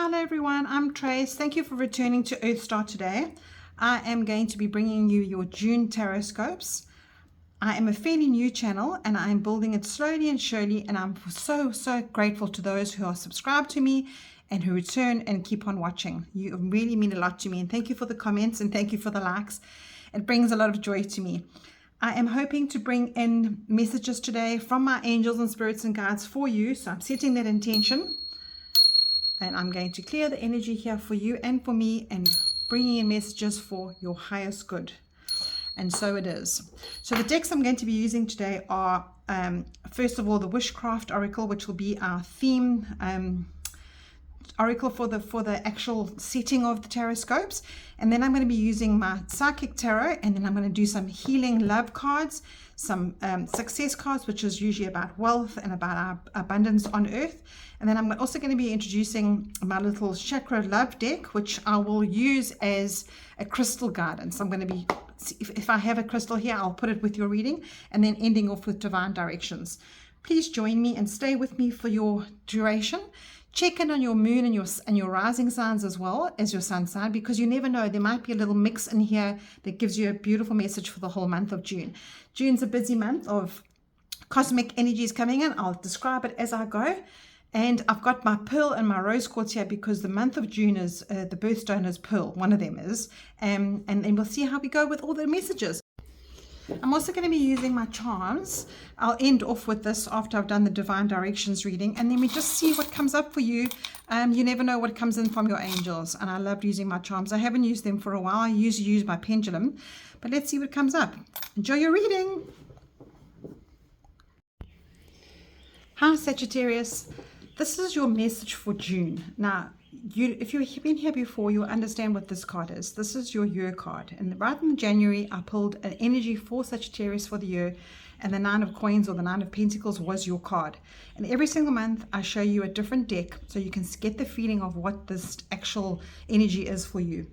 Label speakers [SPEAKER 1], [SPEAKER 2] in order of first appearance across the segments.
[SPEAKER 1] Hello everyone, I'm Trace. Thank you for returning to Earth Star today. I am going to be bringing you your June tarot scopes. I am a fairly new channel and I am building it slowly and surely, and I'm so grateful to those who are subscribed to me and who return and keep on watching. You really mean a lot to me, and thank you for the comments and thank you for the likes. It brings a lot of joy to me. I am hoping to bring in messages today from my angels and spirits and guides for you, so I'm setting that intention. And I'm going to clear the energy here for you and for me, and bringing in messages for your highest good. And so it is. So the decks I'm going to be using today are, first of all, the Wishcraft Oracle, which will be our theme oracle for the actual setting of the tarot scopes. And then I'm going to be using my Psychic Tarot, and then I'm going to do some healing love cards, some success cards, which is usually about wealth and about our abundance on earth. And then I'm also going to be introducing my little chakra love deck, which I will use as a crystal guidance. I'm going to be, if I have a crystal here, I'll put it with your reading, and then ending off with divine directions. Please join me and stay with me for your duration. Check in on your moon and your rising signs as well as your sun sign, because you never know, there might be a little mix in here that gives you a beautiful message for the whole month of June. June's a busy month of cosmic energies coming in. I'll describe it as I go. And I've got my pearl and my rose quartz here because the month of June is the birthstone is pearl, one of them is. And then we'll see how we go with all the messages. I'm also going to be using my charms. I'll end off with this after I've done the divine directions reading, and then we just see what comes up for you. You never know what comes in from your angels, and I love using my charms. I haven't used them for a while. I usually use my pendulum, but let's see what comes up. Enjoy your reading. Hi Sagittarius, this is your message for June. Now, if you've been here before, you'll understand what this card is. This is your year card, and right in January I pulled an energy for Sagittarius for the year, and the Nine of Coins or the Nine of Pentacles was your card. And every single month I show you a different deck so you can get the feeling of what this actual energy is for you.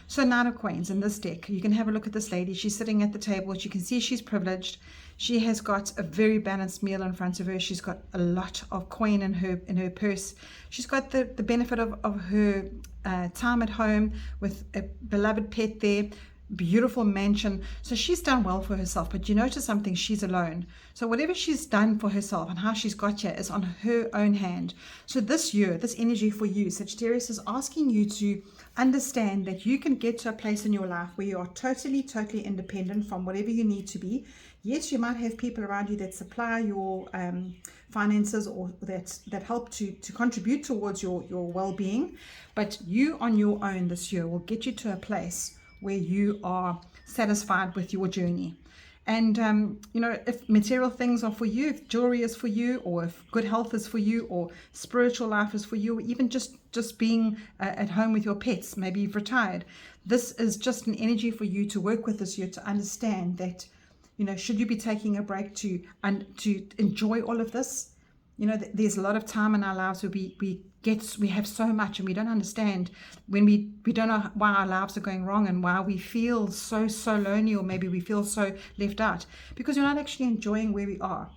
[SPEAKER 1] So Nine of Coins in this deck, you can have a look at this lady. She's sitting at the table, which you can see she's privileged. She has got a very balanced meal in front of her. She's got a lot of coin in her purse. She's got the benefit of her time at home with a beloved pet there, beautiful mansion. So she's done well for herself. But you notice something, she's alone. So whatever she's done for herself and how she's got here is on her own hand. So this year, this energy for you, Sagittarius, is asking you to understand that you can get to a place in your life where you are totally independent from whatever you need to be. Yes, you might have people around you that supply your finances, or that help to contribute towards your well-being, but you on your own this year will get you to a place where you are satisfied with your journey. And you know, if material things are for you, if jewelry is for you, or if good health is for you, or spiritual life is for you, or even just being at home with your pets, maybe you've retired, this is just an energy for you to work with this year, to understand that, you know, should you be taking a break to enjoy all of this? You know, there's a lot of time in our lives where we have so much and we don't understand, when we don't know why our lives are going wrong and why we feel so lonely, or maybe we feel so left out because you're not actually enjoying where we are.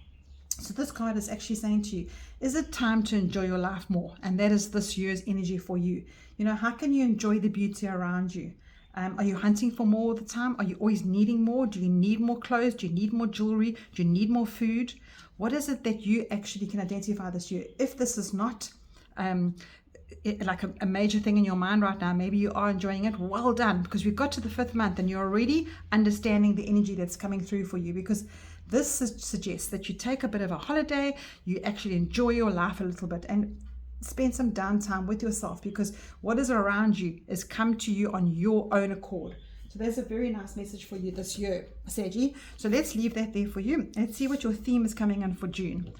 [SPEAKER 1] So this card is actually saying to you, is it time to enjoy your life more? And that is this year's energy for you. You know, how can you enjoy the beauty around you? Are you hunting for more all the time? Are you always needing more? Do you need more clothes? Do you need more jewelry? Do you need more food? What is it that you actually can identify this year? If this is not like a major thing in your mind right now, maybe you are enjoying it, well done, because we've got to the 5th month and you're already understanding the energy that's coming through for you, because this suggests that you take a bit of a holiday, you actually enjoy your life a little bit and spend some downtime with yourself, because what is around you is come to you on your own accord. So there's a very nice message for you this year, Saggy. So let's leave that there for you. Let's see what your theme is coming in for June.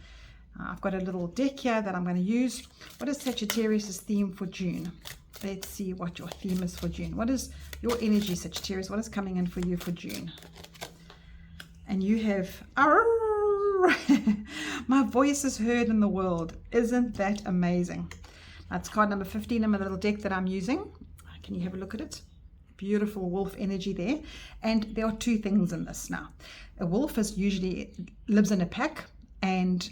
[SPEAKER 1] I've got a little deck here that I'm going to use. What is Sagittarius' theme for June? Let's see what your theme is for June. What is your energy, Sagittarius? What is coming in for you for June? And you have, my voice is heard in the world. Isn't that amazing? That's card number 15 in my little deck that I'm using. Can you have a look at it? Beautiful wolf energy there. And there are two things in this now. A wolf usually lives in a pack. and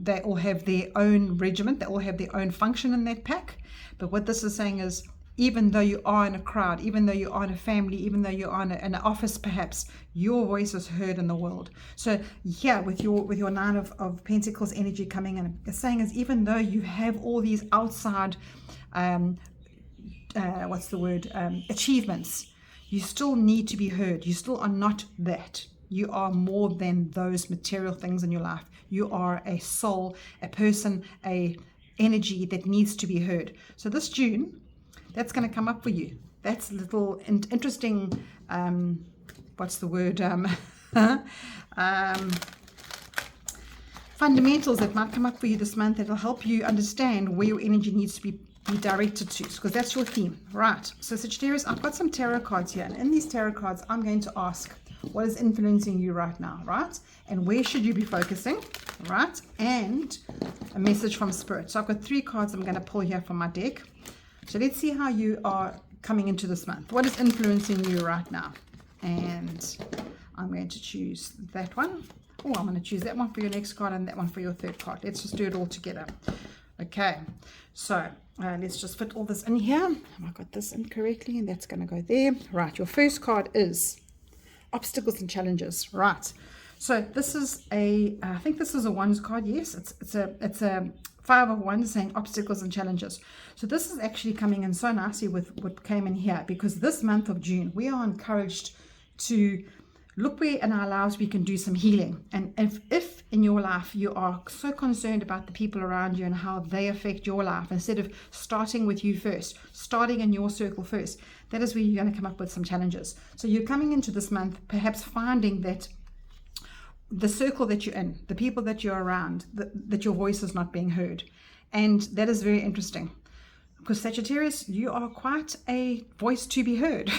[SPEAKER 1] they all have their own regiment, they all have their own function in that pack. But what this is saying is, even though you are in a crowd, even though you are in a family, even though you are in an office perhaps, your voice is heard in the world. So yeah, with your Nine of Pentacles energy coming in, it's saying is, even though you have all these outside achievements, you still need to be heard. You still are not that. You are more than those material things in your life. You are a soul, a person, a energy that needs to be heard. So this June, that's going to come up for you. That's a little interesting, fundamentals that might come up for you this month that will help you understand where your energy needs to be directed to, because that's your theme. Right, so Sagittarius, I've got some tarot cards here, and in these tarot cards I'm going to ask what is influencing you right now, right? And where should you be focusing, right? And a message from Spirit. So I've got 3 cards I'm going to pull here from my deck. So let's see how you are coming into this month. What is influencing you right now? And I'm going to choose that one. Oh, I'm going to choose that one for your next card and that one for your 3rd card. Let's just do it all together. Okay, so let's just fit all this in here. Have I got this in correctly? And that's going to go there. Right, your first card is obstacles and challenges. Right, so this is I think this is a Wands card. Yes, it's a 5 of Wands saying obstacles and challenges. So this is actually coming in so nicely with what came in here, because this month of June we are encouraged to look where in our lives we can do some healing. And if in your life you are so concerned about the people around you and how they affect your life, instead of starting with you first, starting in your circle first, that is where you're going to come up with some challenges. So you're coming into this month perhaps finding that the circle that you're in, the people that you're around, that your voice is not being heard. And that is very interesting, because Sagittarius, you are quite a voice to be heard.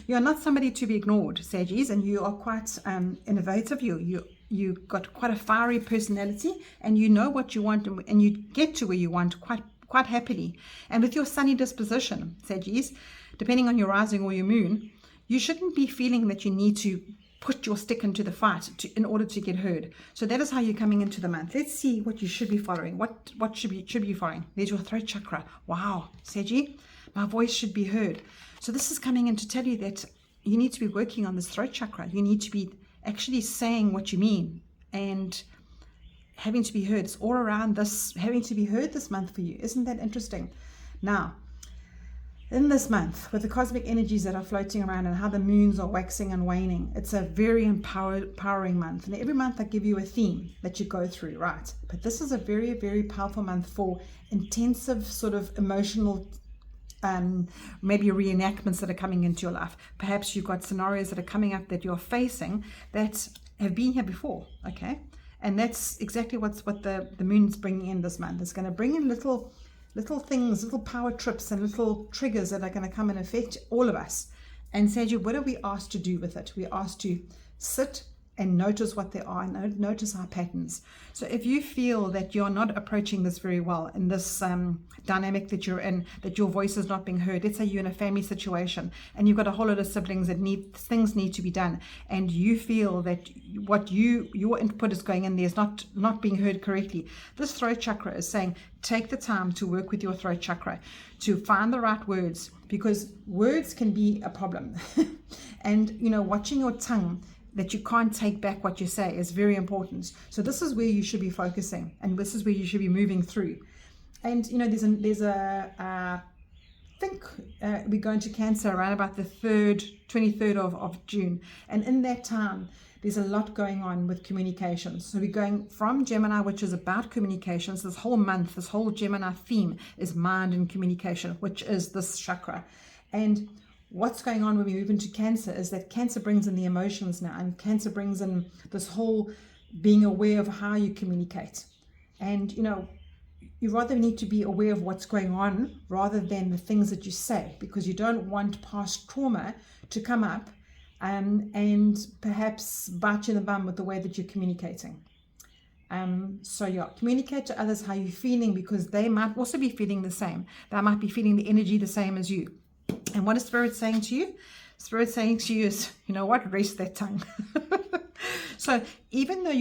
[SPEAKER 1] You're not somebody to be ignored, Saggies, and you are quite innovative. You got quite a fiery personality, and you know what you want, and you get to where you want quite happily. And with your sunny disposition, Saggies, depending on your rising or your moon, you shouldn't be feeling that you need to put your stick into the fight in order to get heard. So that is how you're coming into the month. Let's see what you should be following. What should be following? There's your throat chakra. Wow, Saggy, my voice should be heard. So this is coming in to tell you that you need to be working on this throat chakra. You need to be actually saying what you mean and having to be heard. It's all around this, having to be heard this month for you. Isn't that interesting? Now, in this month, with the cosmic energies that are floating around and how the moons are waxing and waning, it's a very empowering month. And every month I give you a theme that you go through, right? But this is a very, very powerful month for intensive sort of emotional maybe reenactments that are coming into your life. Perhaps you've got scenarios that are coming up that you're facing that have been here before, okay? And that's exactly what the moon's bringing in this month. It's going to bring in little things, little power trips and little triggers that are going to come and affect all of us. And Saggy, what are we asked to do with it? We're asked to sit and notice what they are, and notice our patterns. So if you feel that you're not approaching this very well in this dynamic that you're in, that your voice is not being heard, let's say you're in a family situation and you've got a whole lot of siblings that things need to be done, and you feel that what your input is going in there is not being heard correctly, this throat chakra is saying take the time to work with your throat chakra to find the right words, because words can be a problem. And watching your tongue, that you can't take back what you say, is very important. So this is where you should be focusing, and this is where you should be moving through. And there's I think we go into Cancer around about the 23rd of June, and in that time there's a lot going on with communications. So we're going from Gemini, which is about communications. This whole month, this whole Gemini theme is mind and communication, which is this chakra. And what's going on when we move into Cancer is that Cancer brings in the emotions now, and Cancer brings in this whole being aware of how you communicate. And you rather need to be aware of what's going on rather than the things that you say, because you don't want past trauma to come up and perhaps bite you in the bum with the way that you're communicating. So yeah, communicate to others how you're feeling, because they might also be feeling the same. They might be feeling the energy the same as you. And what is Spirit saying to you? Spirit saying to you is, rest that tongue. So even though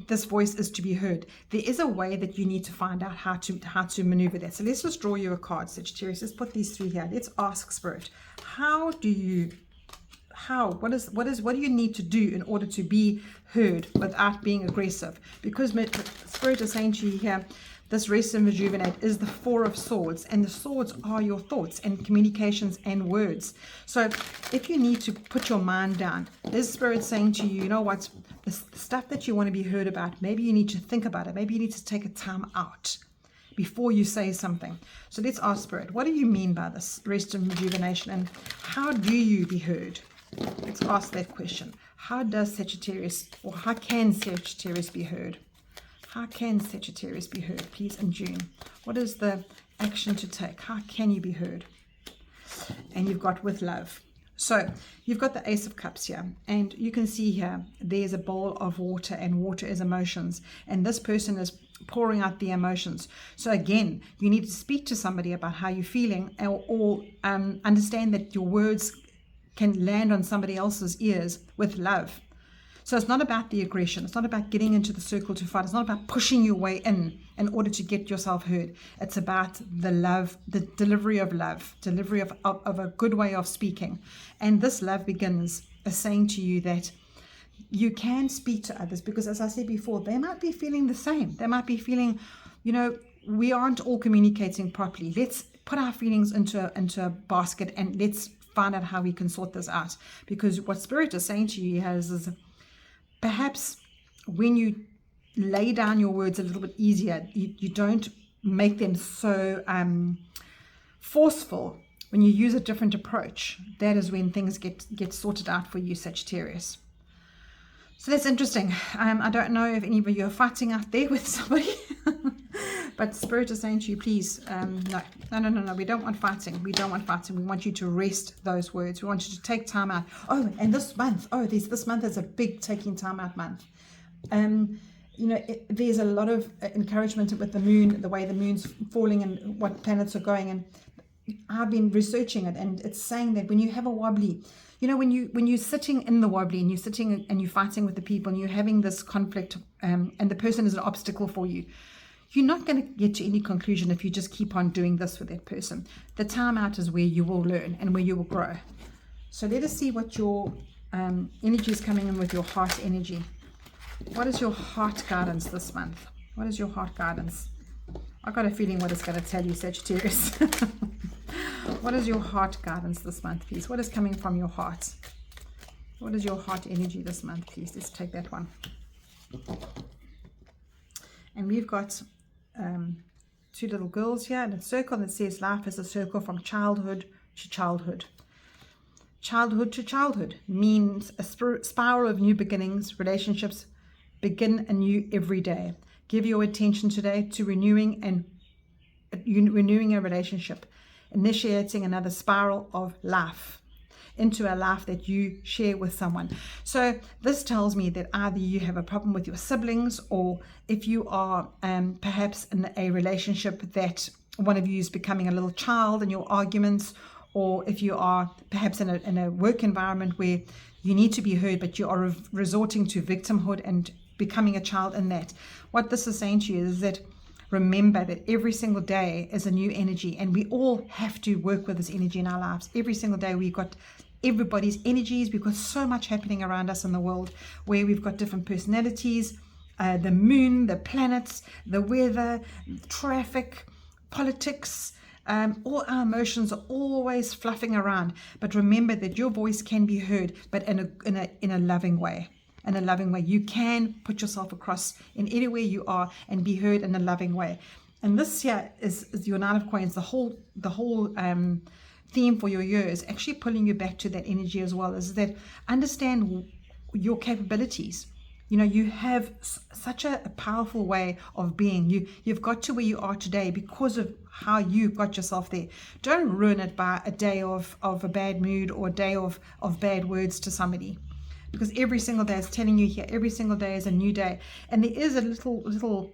[SPEAKER 1] this voice is to be heard, there is a way that you need to find out how to maneuver that. So let's just draw you a card, Sagittarius. Let's put these three here. Let's ask Spirit, what do you need to do in order to be heard without being aggressive? Because Spirit is saying to you here, this rest and rejuvenate is the Four of Swords, and the swords are your thoughts and communications and words. So if you need to put your mind down, this Spirit saying to you, you know what, the stuff that you want to be heard about, maybe you need to think about it. Maybe you need to take a time out before you say something. So let's ask Spirit, what do you mean by this rest and rejuvenation, and how do you be heard? Let's ask that question. How does Sagittarius, or how can Sagittarius be heard? How can Sagittarius be heard, please, in June? What is the action to take? How can you be heard? And you've got with love. So you've got the Ace of Cups here, and you can see here there's a bowl of water, and water is emotions, and this person is pouring out the emotions. So again, you need to speak to somebody about how you're feeling, or understand that your words can land on somebody else's ears with love. So it's not about the aggression. It's not about getting into the circle to fight. It's not about pushing your way in order to get yourself heard. It's about the love, the delivery of love, delivery of a good way of speaking. And this love begins as saying to you that you can speak to others, because as I said before, they might be feeling the same. They might be feeling, we aren't all communicating properly. Let's put our feelings into a basket, and let's find out how we can sort this out. Because what Spirit is saying to you is perhaps when you lay down your words a little bit easier, you don't make them so forceful. When you use a different approach, that is when things get sorted out for you, Sagittarius. So that's interesting. I don't know if any of you are fighting out there with somebody, but Spirit is saying to you, please, no. We don't want fighting. We don't want fighting. We want you to rest those words. We want you to take time out. Oh, and this month, this month is a big taking time out month. There's a lot of encouragement with the moon, the way the moon's falling and what planets are going. And I've been researching it, and it's saying that when you have a wobbly, when you're sitting in the wobbly, and you're sitting and you're fighting with the people, and you're having this conflict, and the person is an obstacle for you, you're not going to get to any conclusion if you just keep on doing this with that person. The time out is where you will learn and where you will grow. So let us see what your energy is coming in with your heart energy. What is your heart guidance this month? What is your heart guidance? I've got a feeling what it's going to tell you, Sagittarius. What is your heart guidance this month, please? What is coming from your heart? What is your heart energy this month, please? Let's take that one. And we've got two little girls here in a circle that says life is a circle from childhood to childhood. Childhood to childhood means a spiral of new beginnings. Relationships begin anew every day. Give your attention today to renewing a relationship, initiating another spiral of life into a life that you share with someone. So this tells me that either you have a problem with your siblings, or if you are perhaps in a relationship that one of you is becoming a little child in your arguments, or if you are perhaps in a work environment where you need to be heard, but you are resorting to victimhood and becoming a child in that. What this is saying to you is that remember that every single day is a new energy, and we all have to work with this energy in our lives. Every single day we've got everybody's energies. We've got so much happening around us in the world, where we've got different personalities, the moon, the planets, the weather, traffic, politics. All our emotions are always fluffing around. But remember that your voice can be heard, but in a loving way. In a loving way, you can put yourself across in anywhere you are and be heard in a loving way. And this here is your Nine of Coins. The whole theme for your year is actually pulling you back to that energy as well. Is that understand your capabilities. You have such a powerful way of being. You've got to where you are today because of how you got yourself there. Don't ruin it by a day of a bad mood or a day of bad words to somebody. Because every single day is telling you here, every single day is a new day. And there is a little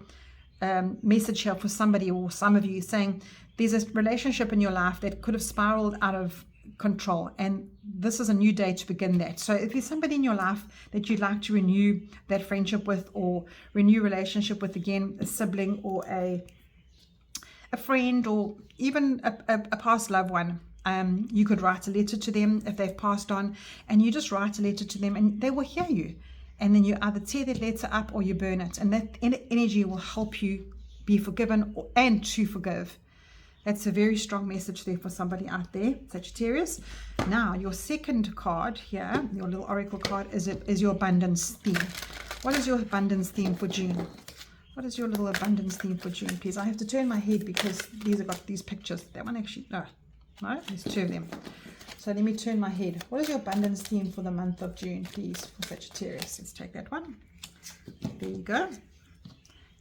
[SPEAKER 1] message here for somebody or some of you saying there's a relationship in your life that could have spiraled out of control, and this is a new day to begin that. So if there's somebody in your life that you'd like to renew that friendship with, or renew relationship with, again, a sibling or a friend, or even a past loved one, you could write a letter to them if they've passed on, and you just write a letter to them and they will hear you, and then you either tear that letter up or you burn it, and that energy will help you be forgiven and to forgive. That's a very strong message there for somebody out there, Sagittarius. Now, your second card here, your little oracle card, is your abundance theme. What is your abundance theme for June? What is your little abundance theme for June, please? I have to turn my head because these have got these pictures. That one actually, no, there's two of them. So let me turn my head. What is your abundance theme for the month of June, please, for Sagittarius? Let's take that one. There you go.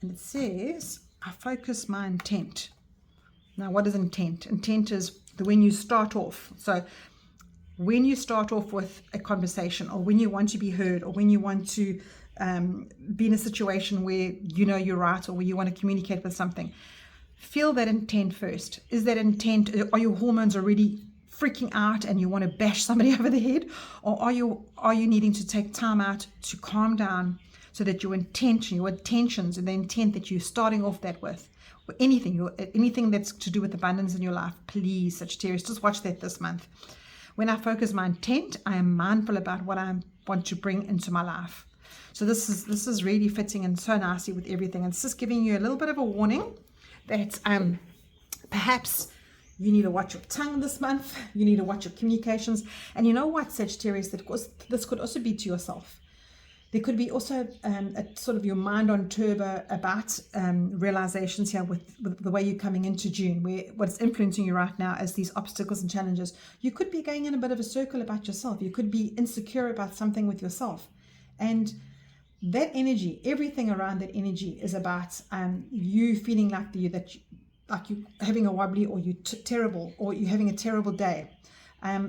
[SPEAKER 1] And it says, I focus my intent. Now, what is intent? Intent is when you start off. So when you start off with a conversation, or when you want to be heard, or when you want to be in a situation where you know you're right, or where you want to communicate with something, feel that intent first. Is that intent, are your hormones already freaking out and you want to bash somebody over the head? Or are you needing to take time out to calm down, so that your intention, your intentions, and the intent that you're starting off that with, or anything that's to do with abundance in your life, please, Sagittarius, just watch that this month. When I focus my intent, I am mindful about what I want to bring into my life. So this is really fitting and so nicely with everything. It's just giving you a little bit of a warning that perhaps you need to watch your tongue this month. You need to watch your communications. And you know what, Sagittarius, this could also be to yourself. There could be also a sort of your mind on turbo about realizations here with the way you're coming into June, where what's influencing you right now is these obstacles and challenges. You could be going in a bit of a circle about yourself. You could be insecure about something with yourself. And that energy, everything around that energy is about you feeling like you're having a wobbly, or you're terrible, or you're having a terrible day.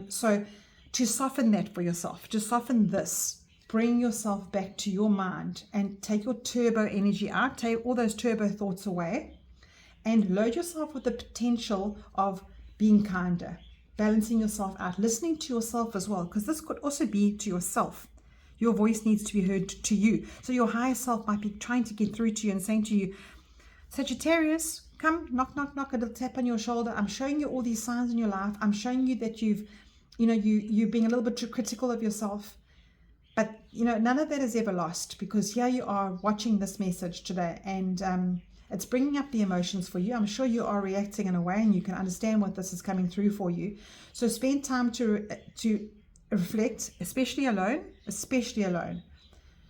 [SPEAKER 1] So to soften that for yourself, to soften this, bring yourself back to your mind and take your turbo energy out, take all those turbo thoughts away, and load yourself with the potential of being kinder, balancing yourself out, listening to yourself as well, because this could also be to yourself. Your voice needs to be heard to you. So your higher self might be trying to get through to you and saying to you, Sagittarius, come, knock, knock, knock, a little tap on your shoulder. I'm showing you all these signs in your life. I'm showing you that you're being a little bit too critical of yourself. But, none of that is ever lost, because here you are watching this message today, and it's bringing up the emotions for you. I'm sure you are reacting in a way, and you can understand what this is coming through for you. So spend time to reflect, especially alone.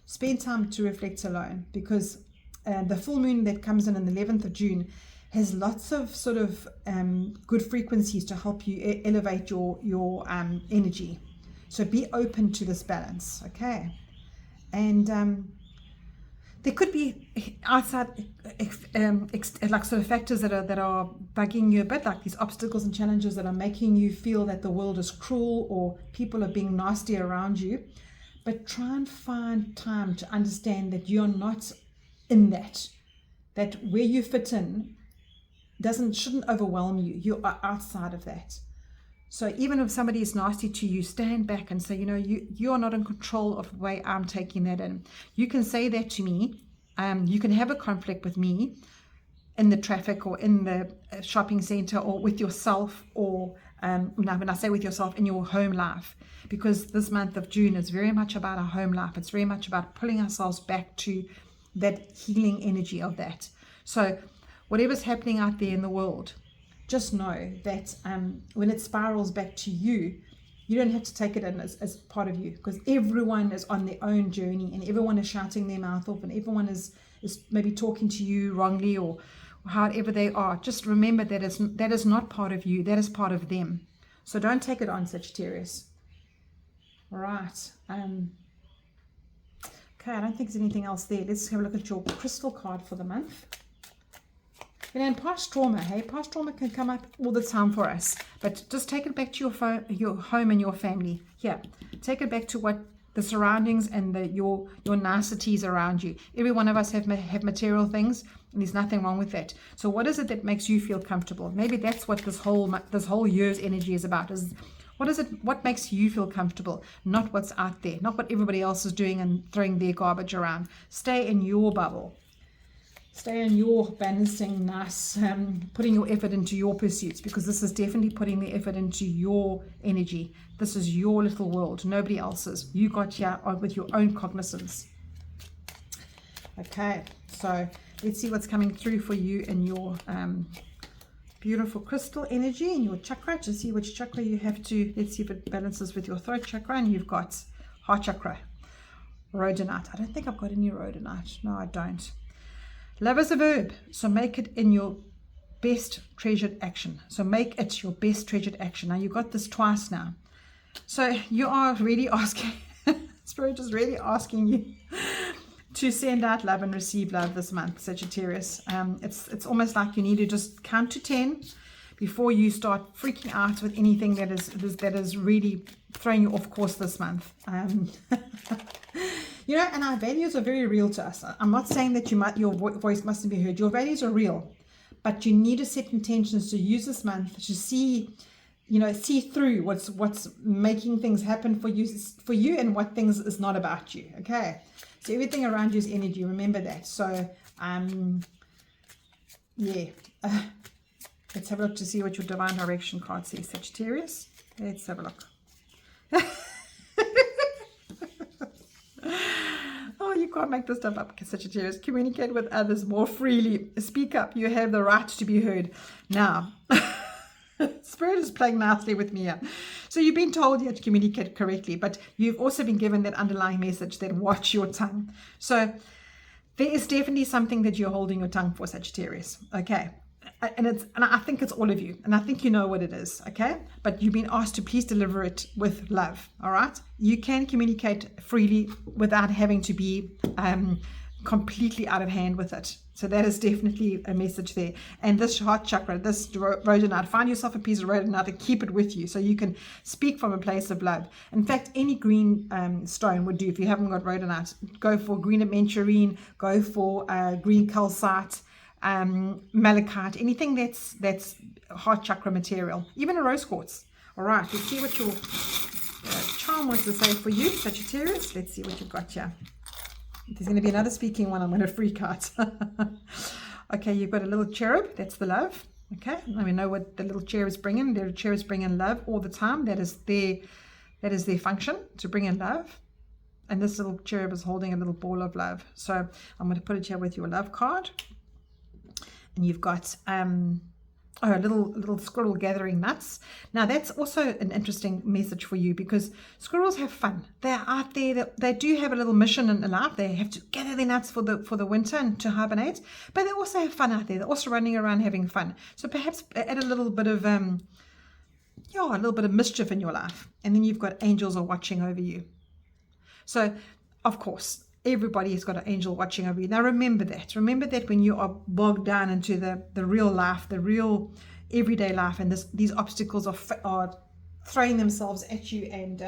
[SPEAKER 1] Spend time to reflect alone, because the full moon that comes in the 11th of June has lots of sort of good frequencies to help you elevate your energy. So be open to this balance, okay? And there could be outside like sort of factors that are bugging you a bit, like these obstacles and challenges that are making you feel that the world is cruel, or people are being nasty around you. But try and find time to understand that you're not in that where you fit in shouldn't overwhelm you. You are outside of that. So even if somebody is nasty to you, stand back and say, you are not in control of the way I'm taking that in. You can say that to me. You can have a conflict with me in the traffic, or in the shopping center, or with yourself, or when I say with yourself, in your home life, because this month of June is very much about our home life. It's very much about pulling ourselves back to that healing energy of that. So whatever's happening out there in the world, just know that when it spirals back to you, you don't have to take it in as part of you, because everyone is on their own journey, and everyone is shouting their mouth off, and everyone is maybe talking to you wrongly, or however they are. Just remember that is not part of you, that is part of them. So don't take it on, Sagittarius. All right. Okay, I don't think there's anything else there. Let's have a look at your crystal card for the month. And past trauma, past trauma can come up all the time for us, but just take it back to your home and your family. Here, take it back to what the surroundings and your niceties around you. Every one of us have material things, and there's nothing wrong with that. So what is it that makes you feel comfortable? Maybe that's what this whole year's energy is about. What is it? What makes you feel comfortable? Not what's out there, not what everybody else is doing and throwing their garbage around. Stay in your bubble. Stay in your balancing, nice, putting your effort into your pursuits, because this is definitely putting the effort into your energy. This is your little world, nobody else's. You got here with your own cognizance. Okay, so let's see what's coming through for you in your beautiful crystal energy and your chakra, to see which chakra you have to. Let's see if it balances with your throat chakra. And you've got heart chakra, rhodonite. I don't think I've got any rhodonite. No, I don't. Love is a verb, so make it in your best treasured action. So make it your best treasured action. Now, you got this twice now. So you are really asking, Spirit is really asking you to send out love and receive love this month, Sagittarius. It's almost like you need to just count to 10 before you start freaking out with anything that is really throwing you off course this month. You know, and our values are very real to us. I'm not saying that your voice mustn't be heard. Your values are real, but you need to set intentions to use this month to see through what's making things happen for you and what things is not about you. Okay, so everything around you is energy. Remember that. So yeah, let's have a look to see what your divine direction card says, Sagittarius. Let's have a look. Oh, you can't make this stuff up, Sagittarius. Communicate with others more freely. Speak up. You have the right to be heard. Now, Spirit is playing nicely with me here. So you've been told you have to communicate correctly, but you've also been given that underlying message that watch your tongue. So there is definitely something that you're holding your tongue for, Sagittarius. Okay. And I think it's all of you, and I think you know what it is, okay? But you've been asked to please deliver it with love, all right? You can communicate freely without having to be completely out of hand with it. So that is definitely a message there. And this heart chakra, this rhodonite, find yourself a piece of rhodonite and keep it with you so you can speak from a place of love. In fact, any green stone would do. If you haven't got rhodonite, go for green aventurine, go for green calcite, malachite, anything that's heart chakra material, even a rose quartz. All right, let's see what your charm wants to say for you, Sagittarius. Let's see what you've got here. There's going to be another speaking one. I'm going to freak out. Okay, you've got a little cherub. That's the love. Okay, and we know what the little cherub is bringing. The cherubs bring in love all the time. That is their function, to bring in love. And this little cherub is holding a little ball of love. So I'm going to put it here with your love card. And you've got a little squirrel gathering nuts. Now that's also an interesting message for you, because squirrels have fun. They're out there. They do have a little mission in life. They have to gather their nuts for the winter and to hibernate. But they also have fun out there. They're also running around having fun. So perhaps add a little bit of mischief in your life. And then you've got angels are watching over you. So of course, everybody has got an angel watching over you. Now remember that. Remember that when you are bogged down into the real life, the real everyday life, and these obstacles are throwing themselves at you and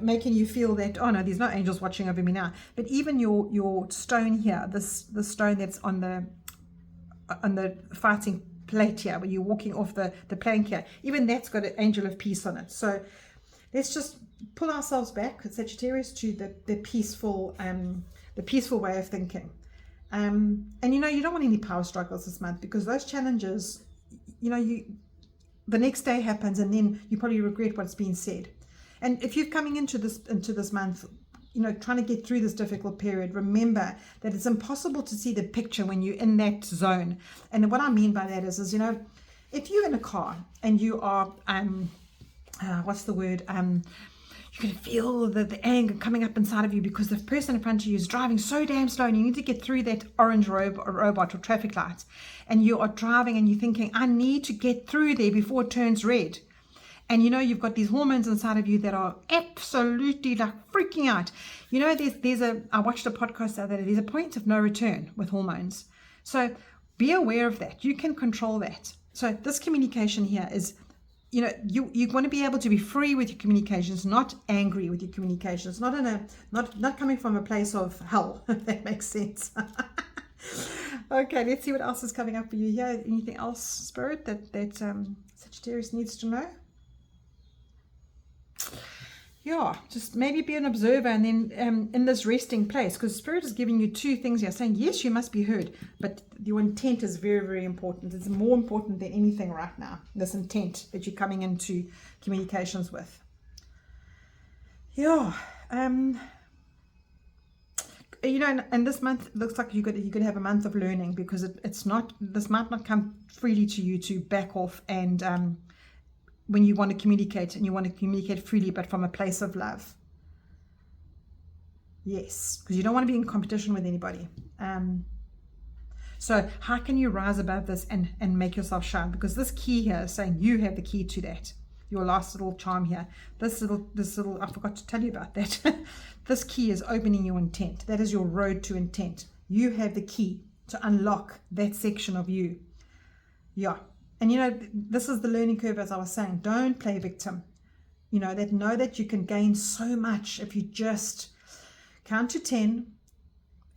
[SPEAKER 1] making you feel that, oh no, there's no angels watching over me now. But even your stone here, this stone that's on the fighting plate here, when you're walking off the plank here, even that's got an angel of peace on it. So let's just pull ourselves back, Sagittarius, to the peaceful way of thinking. And you don't want any power struggles this month, because those challenges, the next day happens and then you probably regret what's been said. And if you're coming into this month, trying to get through this difficult period, remember that it's impossible to see the picture when you're in that zone. And what I mean by that is if you're in a car and you are you can feel the anger coming up inside of you because the person in front of you is driving so damn slow, and you need to get through that orange robot or traffic light, and you are driving and you're thinking, I need to get through there before it turns red. And you've got these hormones inside of you that are absolutely like freaking out. I watched a podcast the other day. There's a point of no return with hormones. So be aware of that. You can control that. So this communication here is, you want to be able to be free with your communications, not angry with your communications, not coming from a place of hell, if that makes sense. Okay, let's see what else is coming up for you here. Anything else, Spirit, that Sagittarius needs to know? Yeah, just maybe be an observer, and then in this resting place, because Spirit is giving you two things here, saying, yes, you must be heard, but your intent is very, very important. It's more important than anything right now, this intent that you're coming into communications with. Yeah, you know, and this month looks like you could have a month of learning, because it's not, this might not come freely to you to back off and when you want to communicate, and you want to communicate freely, but from a place of love. Yes, because you don't want to be in competition with anybody. So how can you rise above this and make yourself shine? Because this key here is saying you have the key to that. Your last little charm here. This little, I forgot to tell you about that. This key is opening your intent. That is your road to intent. You have the key to unlock that section of you. Yeah. And you know, this is the learning curve, as I was saying. Don't play victim. You know that you can gain so much if you just count to 10,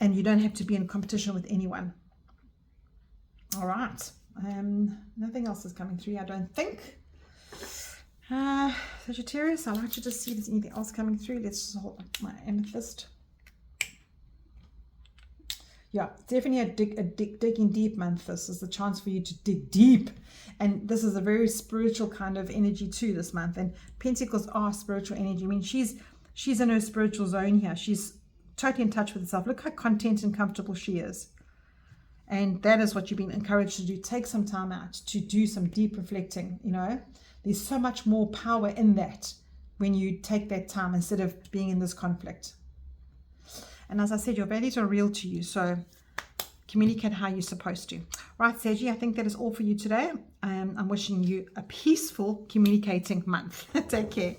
[SPEAKER 1] and you don't have to be in competition with anyone. All right. Nothing else is coming through, I don't think. Sagittarius, I'd like to just see if there's anything else coming through. Let's just hold my amethyst. Yeah, definitely a digging deep month. This is the chance for you to dig deep. And this is a very spiritual kind of energy too this month. And Pentacles are spiritual energy. I mean, she's in her spiritual zone here. She's totally in touch with herself. Look how content and comfortable she is. And that is what you've been encouraged to do. Take some time out to do some deep reflecting, you know. There's so much more power in that when you take that time instead of being in this conflict. And as I said, your values are real to you, so communicate how you're supposed to. Right, Saggy, I think that is all for you today. I'm wishing you a peaceful communicating month. Take care.